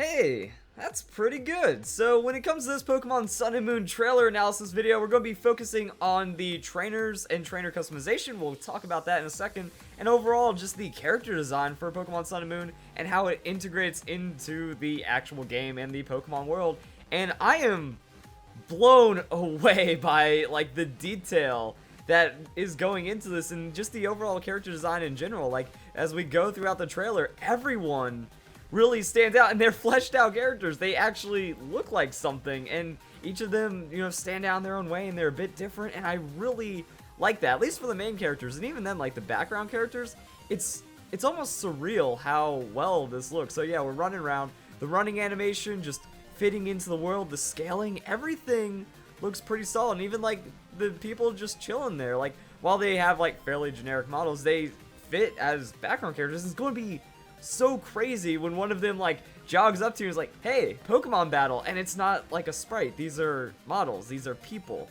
Hey, that's pretty good. So when it comes to this Pokemon Sun and Moon trailer analysis video, we're going to be focusing on the trainers and trainer customization. We'll talk about that in a second. And overall, just the character design for Pokemon Sun and Moon and how it integrates into the actual game and the Pokemon world. And I am blown away by like the detail that is going into this and just the overall character design in general. Like as we go throughout the trailer, everyone really stands out, and they're fleshed out characters. They actually look like something, and each of them, stand out in their own way, and they're a bit different, and I really like that, at least for the main characters. And even then, like the background characters, it's almost surreal how well this looks. So yeah, we're running around, the running animation just fitting into the world, the scaling, everything looks pretty solid. And even like the people just chilling there, like while they have like fairly generic models, they fit as background characters. It's going to be so crazy when one of them like jogs up to you and is like, hey, Pokemon battle, and it's not like a sprite. These are models, these are people.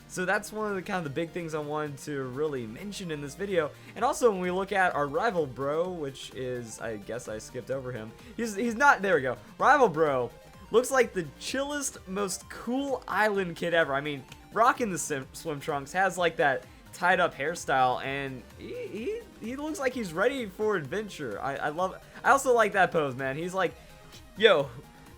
So that's one of the kind of the big things I wanted to really mention in this video. And also when we look at our rival bro, which is, I guess I skipped over him, he's not, there we go, rival bro looks like the chillest, most cool island kid ever. I mean, rocking the swim trunks, has like that tied up hairstyle, and he looks like he's ready for adventure. I love it. I also like that pose, man. He's like, yo,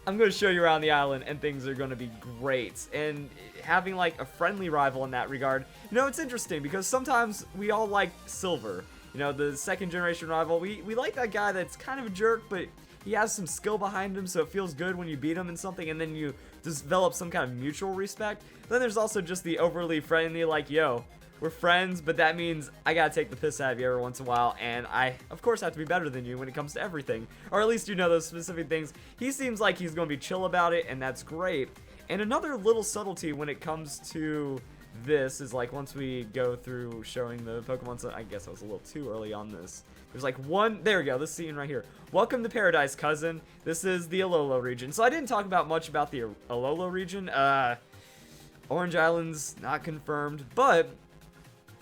I'm gonna show you around the island and things are gonna be great. And having like a friendly rival in that regard, it's interesting because sometimes we all like Silver, the second generation rival. We like that guy that's kind of a jerk, but he has some skill behind him, so it feels good when you beat him in something and then you develop some kind of mutual respect. Then there's also just the overly friendly, like, yo, we're friends, but that means I gotta take the piss out of you every once in a while, and I, of course, have to be better than you when it comes to everything. Or at least those specific things. He seems like he's gonna be chill about it, and that's great. And another little subtlety when it comes to this is like once we go through showing the Pokemon, so I guess I was a little too early on this. There's like one, there we go, this scene right here. Welcome to Paradise, cousin. This is the Alola region. So I didn't talk about much about the Alola region. Orange Island's not confirmed, but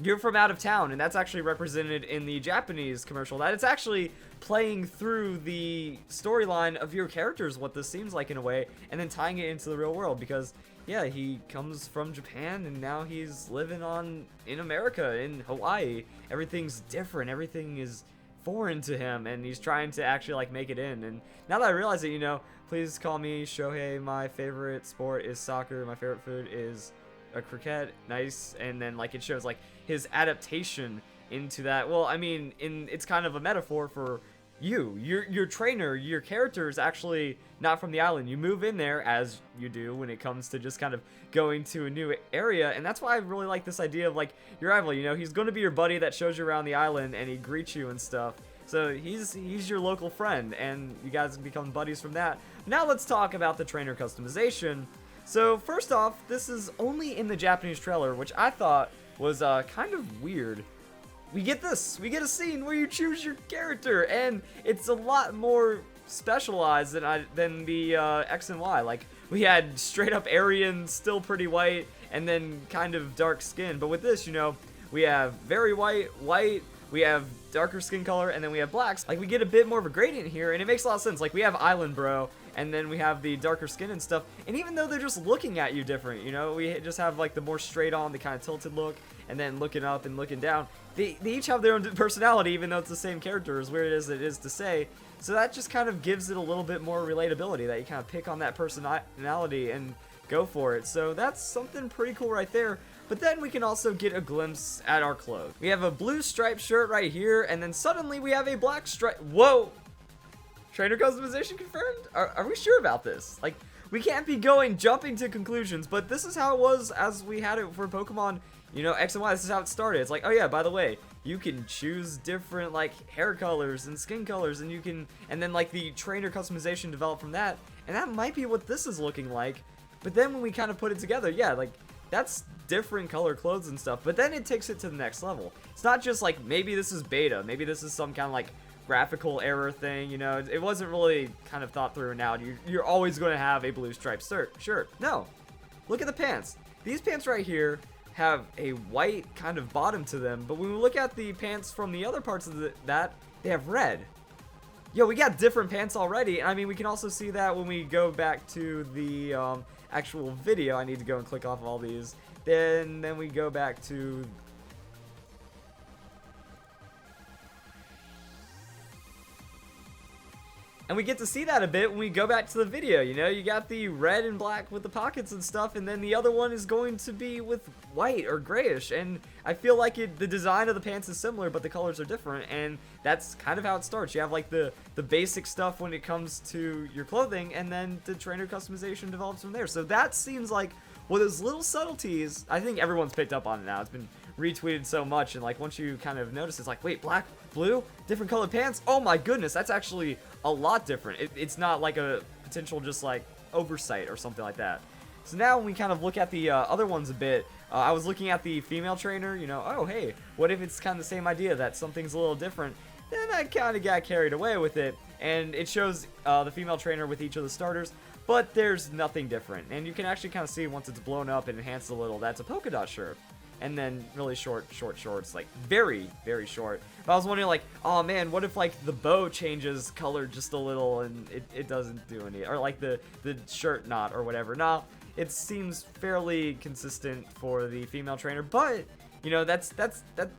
you're from out of town, and that's actually represented in the Japanese commercial. That it's actually playing through the storyline of your characters, what this seems like in a way, and then tying it into the real world. Because yeah, he comes from Japan, and now he's living in America, in Hawaii. Everything's different. Everything is foreign to him, and he's trying to actually like make it in. And now that I realize it, please call me Shohei. My favorite sport is soccer. My favorite food is a cricket. Nice. And then like it shows like his adaptation into that. Well, I mean, it's kind of a metaphor for your trainer. Your character is actually not from the island. You move in there, as you do when it comes to just kind of going to a new area. And that's why I really like this idea of like your rival. He's going to be your buddy that shows you around the island and he greets you and stuff. So he's your local friend, and you guys become buddies from that. Now let's talk about the trainer customization. So first off, this is only in the Japanese trailer, which I thought was kind of weird. We get a scene where you choose your character, and it's a lot more specialized than the X and Y. Like, we had straight up Aryan, still pretty white, and then kind of dark skin. But with this, we have very white, we have darker skin color, and then we have blacks. Like, we get a bit more of a gradient here, and it makes a lot of sense. Like, we have Island Bro, and then we have the darker skin and stuff. And even though they're just looking at you different, we just have like the more straight on, the kind of tilted look, and then looking up and looking down. They each have their own personality, even though it's the same character, as weird as it is to say. So that just kind of gives it a little bit more relatability, that you kind of pick on that personality and go for it. So that's something pretty cool right there. But then we can also get a glimpse at our clothes. We have a blue striped shirt right here, and then suddenly we have a black stripe. Whoa! Trainer customization confirmed? Are we sure about this? Like, we can't be jumping to conclusions, but this is how it was as we had it for Pokemon, X and Y. This is how it started. It's like, oh yeah, by the way, you can choose different, like, hair colors and skin colors, and then, like, the trainer customization developed from that, and that might be what this is looking like. But then when we kind of put it together, yeah, like, that's different color clothes and stuff, but then it takes it to the next level. It's not just like, maybe this is beta, maybe this is some kind of, like, graphical error thing, it wasn't really kind of thought through. Now you're always going to have a blue striped shirt. No, look at the pants. These pants right here have a white kind of bottom to them, but when we look at the pants from the other parts of that, they have red. yo, we got different pants already. And I mean, we can also see that when we go back to the actual video. I need to go and click off all these. Then we go back to... And we get to see that a bit when we go back to the video, you know? You got the red and black with the pockets and stuff, and then the other one is going to be with white or grayish. And I feel like the design of the pants is similar, but the colors are different, and that's kind of how it starts. You have, like, the basic stuff when it comes to your clothing, and then the trainer customization develops from there. So that seems like, well, those little subtleties, I think everyone's picked up on it now. It's been retweeted so much, and, like, once you kind of notice, it's like, wait, black, blue, different colored pants? Oh my goodness, that's actually a lot different. It's not like a potential just like oversight or something like that. So now when we kind of look at the other ones a bit, I was looking at the female trainer, you know, oh hey, what if it's kind of the same idea that something's a little different? Then I kind of got carried away with it, and it shows the female trainer with each of the starters, but there's nothing different. And you can actually kind of see once it's blown up and enhanced a little, that's a polka dot shirt. And then really short shorts, like very, very short. But I was wondering, like, oh man, what if like the bow changes color just a little and it doesn't do any, or like the shirt knot or whatever. No, it seems fairly consistent for the female trainer, but you know, that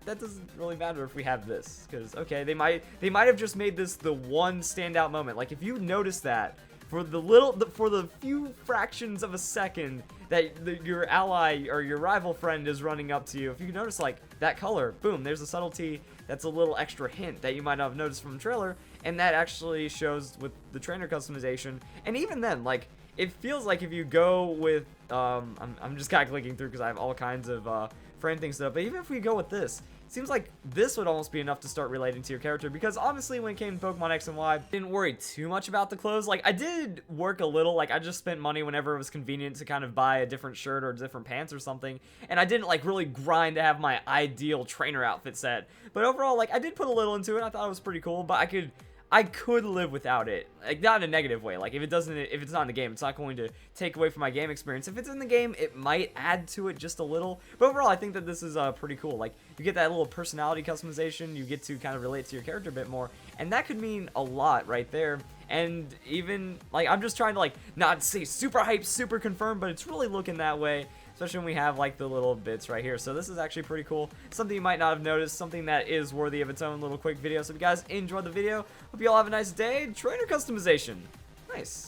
doesn't really matter if we have this, because okay, they might have just made this the one standout moment. Like if you notice that for the few fractions of a second that your ally or your rival friend is running up to you, if you notice like that color, boom, there's a subtlety that's a little extra hint that you might not have noticed from the trailer, and that actually shows with the trainer customization. And even then, like, it feels like if you go with I'm just kind of clicking through because I have all kinds of frame things set up, but even if we go with this, it seems like this would almost be enough to start relating to your character, because honestly, when it came to Pokemon X and Y, I didn't worry too much about the clothes. Like, I did work a little, like, I just spent money whenever it was convenient to kind of buy a different shirt or different pants or something, and I didn't, like, really grind to have my ideal trainer outfit set. But overall, like, I did put a little into it. I thought it was pretty cool, but I could live without it, like, not in a negative way. Like, if it's not in the game, it's not going to take away from my game experience. If it's in the game, it might add to it just a little, but overall, I think that this is pretty cool. Like, you get that little personality customization, you get to kind of relate to your character a bit more, and that could mean a lot right there. And even, like, I'm just trying to, like, not say super hype, super confirmed, but it's really looking that way, especially when we have, like, the little bits right here. So this is actually pretty cool. Something you might not have noticed, something that is worthy of its own little quick video. So if you guys enjoyed the video, hope you all have a nice day. Trainer customization. Nice.